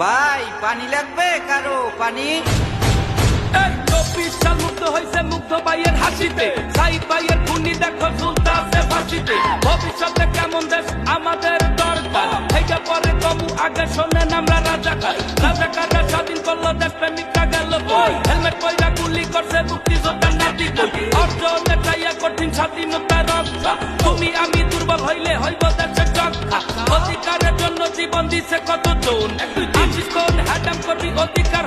ভাই পানি লাগবে কারো পানি? 24 সাল মুগ্ধ হয়েছে মুগ্ধ ভাইয়ের হাসিতে, সাইদ ভাইয়ের খুনি দেখো ঝুলতে আছে ফাঁসিতে। ভবিষ্যতে কেমন দেশ আমাদের দরকার, থেকে পরে কমু আগে শোনেন আমরা রাজাকার। রাজাকাররা স্বাধীন করলো দেশ, প্রেমিকরা গেল কই? হেলমেট পয়রা গুলি করছে মুক্তিযোদ্ধার নাতি কই? অর্জনে চাইয়া কঠিন স্বাধীনতা রক্ষা, তুমি আমি দুর্বল হইলে হইব দেশের রক্ষা। অধিকারের জন্য জীবন দিছে কতজন, আশিস কোন হ্যাডাম করবি অধিকার